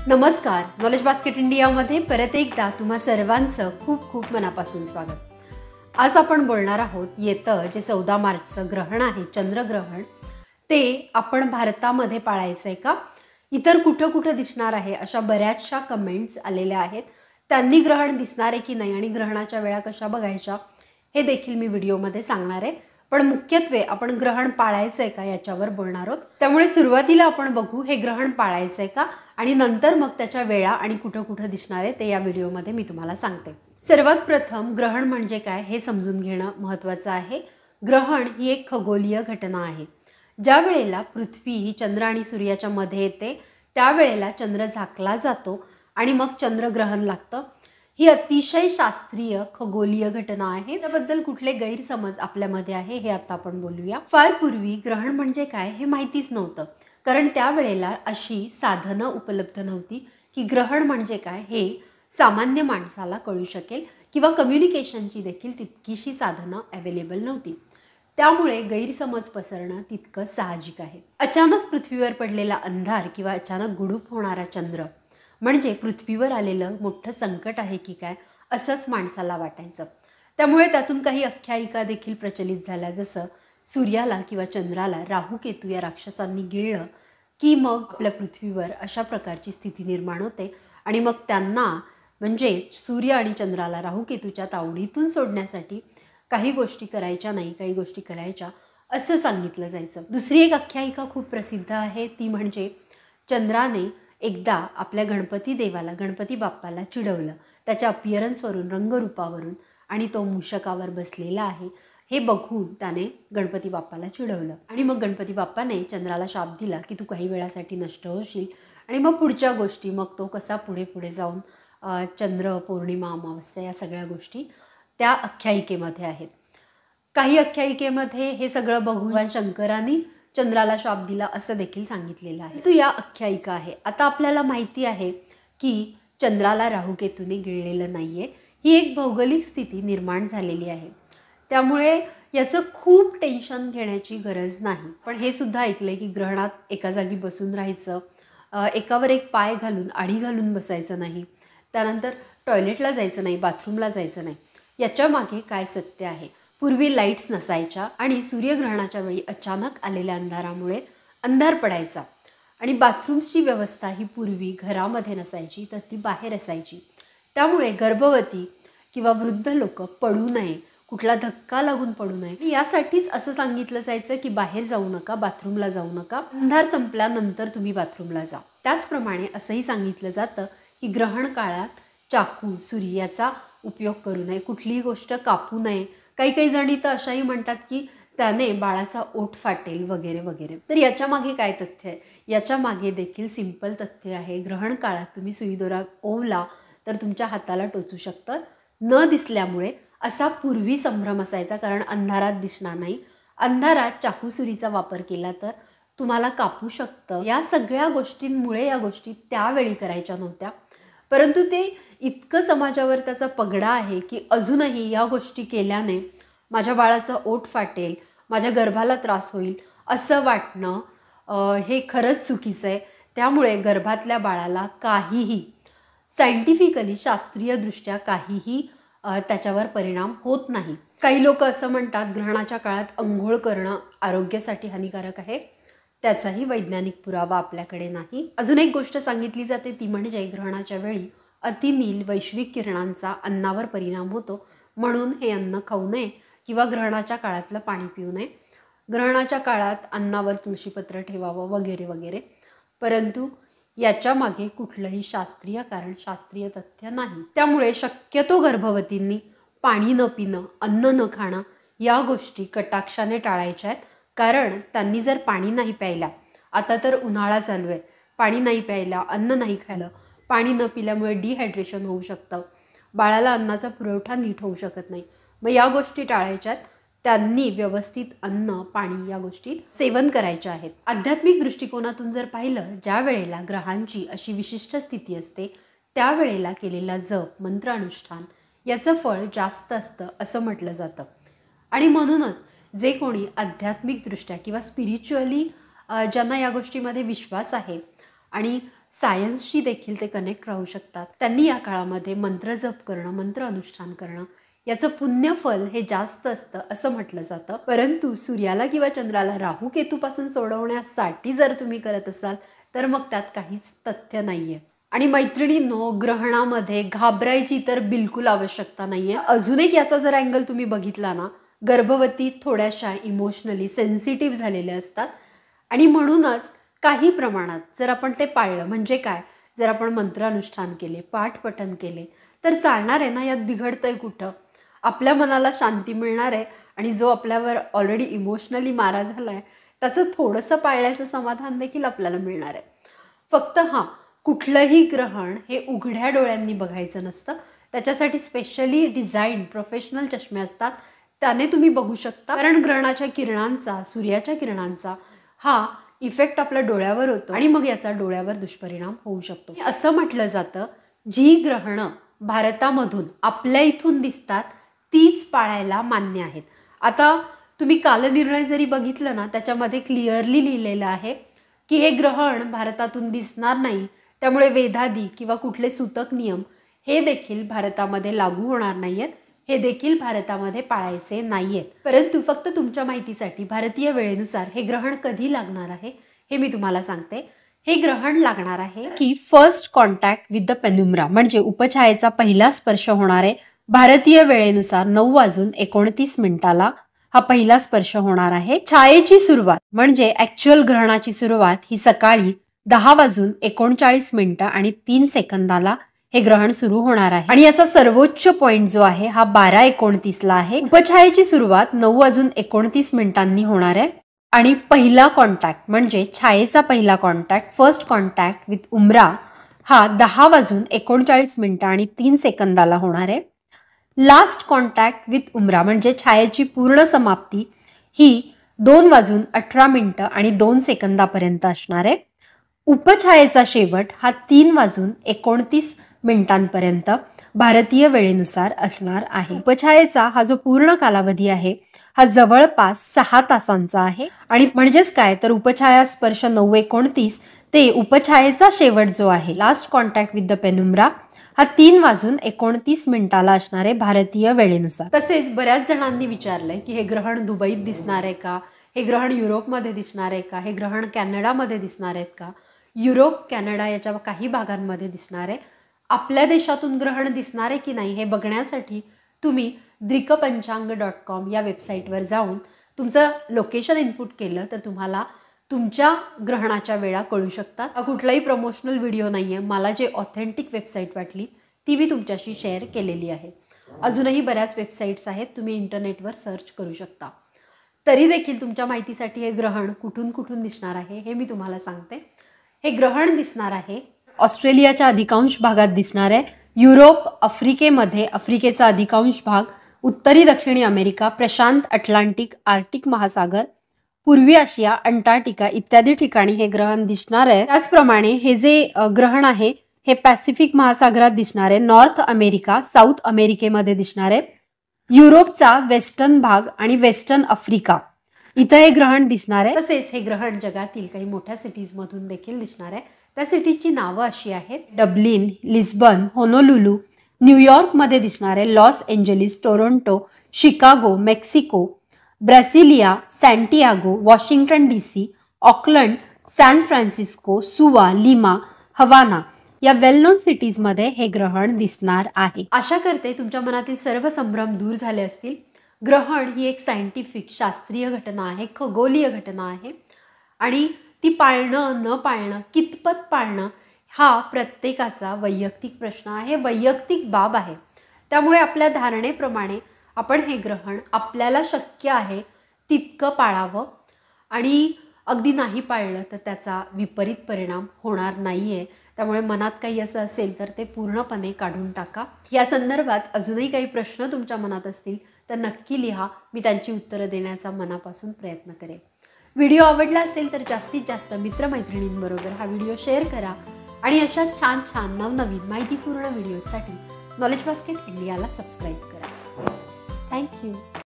नमस्कार, knowledge basket इंडियामध्ये परत एकदा तुम्हा सर्वांचं खूप खूप मनापासून स्वागत। आज आपण बोलणार आहोत येतं जे 14 मार्चचं ग्रहण आहे, चंद्रग्रहण, ते आपण भारतामध्ये पाळायचं आहे का, इतर कुठं कुठं दिसणार आहे, अशा बऱ्याचशा कमेंट्स आलेल्या आहेत। त्यांनी ग्रहण दिसणार आहे की नाही आणि ग्रहणाच्या वेळा कशा बघायच्या हे देखील मी व्हिडिओमध्ये सांगणार आहे। पण मुख्यत्वे आपण ग्रहण पाळायचं आहे का याच्यावर बोलणार आहोत। त्यामुळे सुरुवातीला आपण बघू हे ग्रहण पाळायचं आहे का आणि नंतर मग त्याच्या वेळा आणि कुठं कुठं दिसणार आहे ते या व्हिडिओमध्ये मी तुम्हाला सांगते। सर्वात प्रथम ग्रहण म्हणजे काय हे समजून घेणं महत्त्वाचं आहे। ग्रहण ही एक खगोलीय घटना आहे। ज्या वेळेला पृथ्वी ही चंद्र आणि सूर्याच्या मध्ये येते त्यावेळेला चंद्र झाकला जातो आणि मग चंद्रग्रहण लागतं। ही अतिशय शास्त्रीय खगोलीय घटना आहे। त्याबद्दल कुठले गैरसमज आपल्यामध्ये आहे हे आता आपण बोलूया। फार पूर्वी ग्रहण म्हणजे काय हे माहितीच नव्हतं, कारण त्यावेळेला अशी साधनं उपलब्ध नव्हती की ग्रहण म्हणजे काय हे सामान्य माणसाला कळू शकेल किंवा कम्युनिकेशनची देखील तितकीशी साधनं अवेलेबल नव्हती। त्यामुळे गैरसमज पसरणं तितकं साहजिक आहे। अचानक पृथ्वीवर पडलेला अंधार किंवा अचानक गुडूप होणारा चंद्र म्हणजे पृथ्वीवर आलेलं मोठं संकट आहे की काय असंच माणसाला वाटायचं। त्यामुळे त्यातून काही आख्यायिका देखील प्रचलित झाल्या, जसं सूर्याला किंवा चंद्राला राहू केतू या राक्षसांनी गिळलं की मग आपल्या पृथ्वीवर अशा प्रकारची स्थिती निर्माण होते आणि मग त्यांना म्हणजे सूर्य आणि चंद्राला राहू केतूच्या तावडीतून सोडण्यासाठी काही गोष्टी करायच्या नाही, काही गोष्टी करायच्या असं सांगितलं जायचं। दुसरी एक आख्यायिका खूप प्रसिद्ध आहे, ती म्हणजे चंद्राने एकदा आपल्या गणपती देवाला, गणपती बाप्पाला चिडवलं त्याच्या अपिअरन्सवरून, रंगरूपावरून, आणि तो मूषकावर बसलेला आहे हे बघून त्याने गणपती बाप्पाला चिडवलं आणि मग गणपती बाप्पाने चंद्राला शाप दिला की तू काही वेळासाठी नष्ट होशील। आणि मग पुढच्या गोष्टी, मग तो कसा पुढे पुढे जाऊन चंद्र, पौर्णिमा, अमावस्या या सगळ्या गोष्टी त्या आख्यायिकेमध्ये आहेत। काही आख्यायिकेमध्ये हे सगळं बघून शंकरांनी चंद्राला शाप दिला असं देखील सांगितलेलं आहे। तो या आख्यायिका आहे। आता आपल्याला माहिती आहे की चंद्राला राहू केतूने गिळलेलं नाहीये, ही एक भौगोलिक स्थिती निर्माण झालेली आहे। त्यामुळे याचं खूप टेन्शन घेण्याची गरज नाही। पण हे सुद्धा ऐकलंय की ग्रहणात एका जागी बसून राहायचं, एकावर एक पाय घालून आडी घालून बसायचं नाही, त्यानंतर टॉयलेटला जायचं नाही, बाथरूमला जायचं नाही। याच्या मागे काय सत्य आहे? पूर्वी लाईट्स नसायच्या आणि सूर्यग्रहणाच्या वेळी अचानक आलेल्या अंधारामुळे अंधार पडायचा आणि बाथरूम्सची व्यवस्था ही पूर्वी घरामध्ये नसायची तर ती बाहेर असायची। त्यामुळे गर्भवती किंवा वृद्ध लोक पडू नये, कुठला धक्का लागून पडू नये यासाठीच असं सांगितलं जायचं की बाहेर जाऊ नका, बाथरूमला जाऊ नका, अंधार संपल्यानंतर तुम्ही बाथरूमला जा। त्याचप्रमाणे असंही सांगितलं जातं की ग्रहण काळात चाकू, सुरी याचा उपयोग करू नये, कुठलीही गोष्ट कापू नये। काही काही जणी तर अशाही म्हणतात की त्याने बाळाचा ओठ फाटेल वगैरे वगैरे। तर याच्या मागे काय तथ्य आहे? याच्या मागे देखील सिंपल तथ्य आहे। ग्रहण काळात तुम्ही सुईदोरा ओवला तर तुमच्या हाताला टोचू शकतं, न दिसल्यामुळे असा पूर्वी संभ्रम असायचा, कारण अंधारात दिसणार नाही। अंधारात चाकू सुरीचा वापर केला तर तुम्हाला कापू शकतं। या सगळ्या गोष्टींमुळे या गोष्टी त्यावेळी करायच्या नव्हत्या, परंतु ते इतकं समाजावर त्याचा पगडा आहे की अजूनही या गोष्टी केल्याने माझ्या बाळाचं ओठ फाटेल, माझ्या गर्भाला त्रास होईल असं वाटणं हे खरंच चुकीचं आहे। त्यामुळे गर्भातल्या बाळाला काहीही सायंटिफिकली, शास्त्रीयदृष्ट्या काहीही त्याच्यावर परिणाम होत नाही। काही लोक असं म्हणतात ग्रहणाच्या काळात अंघोळ करणं आरोग्यासाठी हानिकारक आहे, त्याचाही वैज्ञानिक पुरावा आपल्याकडे नाही। अजून एक गोष्ट सांगितली जाते ती म्हणजे ग्रहणाच्या वेळी अतिनील वैश्विक किरणांचा अन्नावर परिणाम होतो, म्हणून हे अन्न खाऊ नये किंवा ग्रहणाच्या काळातलं पाणी पिऊ नये। ग्रहणाच्या काळात अन्नावर तुळशीपत्र ठेवावं वगैरे वगैरे, परंतु याच्या मागे कुठलंही शास्त्रीय कारण, शास्त्रीय तथ्य नाही। त्यामुळे शक्यतो गर्भवतींनी पाणी न पिणं, अन्न न खाणं या गोष्टी कटाक्षाने टाळायच्या आहेत, कारण त्यांनी जर पाणी नाही प्यायला, आता तर उन्हाळा चालू आहे, पाणी नाही प्यायला, अन्न नाही खायला, पाणी न पिल्यामुळे डिहायड्रेशन होऊ शकतं, बाळाला अन्नाचा पुरवठा नीट होऊ शकत नाही, मग या गोष्टी टाळायच्यात। त्यांनी व्यवस्थित अन्न, पाणी या गोष्टी सेवन करायच्या आहेत। आध्यात्मिक दृष्टिकोनातून जर पाहिलं, ज्या वेळेला ग्रहांची अशी विशिष्ट स्थिती असते त्यावेळेला केलेला जप, मंत्र, अनुष्ठान याचं फळ जास्त असतं असं म्हटलं जातं। आणि म्हणूनच जे कोणी आध्यात्मिकदृष्ट्या किंवा स्पिरिच्युअली ज्यांना या गोष्टीमध्ये विश्वास आहे आणि सायन्सशी देखील ते कनेक्ट राहू शकतात. त्यांनी या काळामध्ये मंत्र जप करणं, मंत्र अनुष्ठान करणं याचं पुण्यफल हे जास्त असतं असं म्हटलं जातं. परंतु सूर्याला किंवा चंद्राला राहू केतूपासून सोडवण्यासाठी जर तुम्ही करत असाल तर मग त्यात काहीच तथ्य नाहीये. आणि मैत्रिणींनो, ग्रहणामध्ये घाबरायची तर बिलकुल आवश्यकता नाहीये. अजून एक याचा जर अँगल तुम्ही बघितला ना, गर्भवती थोड्याशा इमोशनली सेन्सिटिव्ह झालेल्या असतात आणि म्हणूनच काही प्रमाणात जर आपण ते पाळलं, म्हणजे काय, जर आपण मंत्रानुष्ठान केले, पाठपठन केले तर चालणार आहे ना. यात बिघडतंय कुठं? आपल्या मनाला शांती मिळणार आहे आणि जो आपल्यावर ऑलरेडी इमोशनली मारा झाला आहे त्याचं थोडंसं पाळल्याचं समाधान देखील आपल्याला मिळणार आहे. फक्त कुठलंही ग्रहण हे उघड्या डोळ्यांनी बघायचं नसतं. त्याच्यासाठी स्पेशली डिझाईन प्रोफेशनल चष्मे असतात, त्याने तुम्ही बघू शकता. कारण ग्रहणाच्या किरणांचा, सूर्याच्या किरणांचा हा इफेक्ट आपल्या डोळ्यावर होतो आणि मग याचा डोळ्यावर दुष्परिणाम होऊ शकतो. असं म्हटलं जातं, जी ग्रहणं भारतामधून आपल्या इथून दिसतात तीच पाळायला मान्य आहेत. आता तुम्ही कालनिर्णय जरी बघितलं ना, त्याच्यामध्ये क्लिअरली लिहिलेलं आहे की हे ग्रहण भारतातून दिसणार नाही, त्यामुळे वेधादी किंवा कुठले सूतक नियम हे देखील भारतामध्ये लागू होणार नाहीयेत, हे देखील भारतामध्ये पाळायचे नाहीयेत. परंतु फक्त तुमच्या माहितीसाठी भारतीय वेळेनुसार हे ग्रहण कधी लागणार आहे हे मी तुम्हाला सांगते. हे ग्रहण लागणार आहे की फर्स्ट कॉन्टॅक्ट विथ द पेनुम्रा म्हणजे उपछायेचा पहिला स्पर्श होणार आहे. भारतीय वेळेनुसार 9:29 हा पहिला स्पर्श होणार आहे. छायेची सुरुवात म्हणजे ऍक्च्युअल ग्रहणाची सुरुवात ही सकाळी 10:39 आणि 3 हे ग्रहण सुरू होणार आहे आणि याचा सर्वोच्च पॉइंट जो आहे हा 12:29 आहे. उपछायेची सुरुवात 9:29 होणार आहे आणि पहिला कॉन्टॅक्ट म्हणजे छायेचा पहिला कॉन्टॅक्ट, फर्स्ट कॉन्टॅक्ट विथ उमरा हा 10:39 आणि 3 होणार आहे. लास्ट कॉन्टॅक्ट विथ उमरा म्हणजे छायेची पूर्ण समाप्ती ही 2:18 आणि 2 असणार आहे. उपछायेचा शेवट हा 3:29 भारतीय वेळेनुसार असणार आहे. उपछायेचा हा जो पूर्ण कालावधी आहे हा जवळपास 6 तासांचा आहे आणि म्हणजेच काय तर उपछाया स्पर्श 9:29 ते उपछायेचा शेवट जो आहे लास्ट कॉन्टॅक्ट विथ द पेनुम्रा हा 3:29 असणार आहे भारतीय वेळेनुसार. तसेच बऱ्याच जणांनी विचारलंय की हे ग्रहण दुबईत दिसणार आहे का, हे ग्रहण युरोपमध्ये दिसणार आहे का, हे ग्रहण कॅनडामध्ये दिसणार आहेत का. युरोप, कॅनडा याच्या काही भागांमध्ये दिसणार आहे. आपल्या देशातून ग्रहण दिसणार आहे की नाही हे बघण्यासाठी तुम्ही drickpanchang.com या वेबसाईटवर जाऊन तुमचं लोकेशन इनपुट केलं तर तुम्हाला तुमच्या ग्रहणाच्या वेळा कळू शकतात. कुठलाही प्रमोशनल व्हिडिओ नाही आहे, मला जे ऑथेंटिक वेबसाईट वाटली ती मी तुमच्याशी शेअर केलेली आहे. अजूनही बऱ्याच वेबसाईट्स आहेत, तुम्ही इंटरनेटवर सर्च करू शकता. तरी देखील तुमच्या माहितीसाठी हे ग्रहण कुठून कुठून दिसणार आहे हे मी तुम्हाला सांगते. हे ग्रहण दिसणार आहे ऑस्ट्रेलियाच्या अधिकांश भागात दिसणार आहे, युरोप, आफ्रिकेमध्ये आफ्रिकेचा अधिकांश भाग, उत्तरी दक्षिणी अमेरिका, प्रशांत अटलांटिक, आर्टिक महासागर, पूर्वी आशिया, अंटार्क्टिका इत्यादी ठिकाणी हे ग्रहण दिसणार आहे. त्याचप्रमाणे हे जे ग्रहण आहे हे पॅसिफिक महासागरात दिसणार आहे, नॉर्थ अमेरिका, साऊथ अमेरिकेमध्ये दिसणार आहे, युरोपचा वेस्टर्न भाग आणि वेस्टर्न आफ्रिका इथं हे ग्रहण दिसणार आहे. तसेच हे ग्रहण जगातील काही मोठ्या सिटीजमधून देखील दिसणार आहे. त्या सिटीजची नावं अशी आहेत: डब्लिन, लिस्बन, होनोलुलू, न्यूयॉर्कमध्ये दिसणार आहे, Los Angeles, Toronto, Chicago, Mexico, Brasilia, Santiago, Washington DC, Auckland, San Francisco, Suva, Lima, Havana या वेल नोन सिटीजमध्ये हे ग्रहण दिसणार आहे. आशा करते तुमच्या मनातील सर्व संभ्रम दूर झाले असतील. ग्रहण ही एक सायंटिफिक शास्त्रीय घटना आहे, खगोलीय घटना आहे आणि ती पाळणं न पाळणं, कितपत पाळणं हा प्रत्येकाचा वैयक्तिक प्रश्न आहे, वैयक्तिक बाब आहे. त्यामुळे आपल्या धारणेप्रमाणे आपण हे ग्रहण आपल्याला शक्य आहे तितकं पाळावं आणि अगदी नाही पाळलं तर त्याचा विपरीत परिणाम होणार नाही आहे. त्यामुळे मनात काही असं असेल तर ते पूर्णपणे काढून टाका. या संदर्भात अजूनही काही प्रश्न तुमच्या मनात असतील तर नक्की लिहा, मी त्यांची उत्तरं देण्याचा मनापासून प्रयत्न करेन. व्हिडिओ आवडला असेल तर जास्तीत जास्त मित्रमैत्रिणींबरोबर हा व्हिडिओ शेअर करा आणि अशा छान छान नवनवीन माहितीपूर्ण व्हिडिओसाठी नॉलेज बास्केट इंडियाला सबस्क्राईब करा. थँक्यू.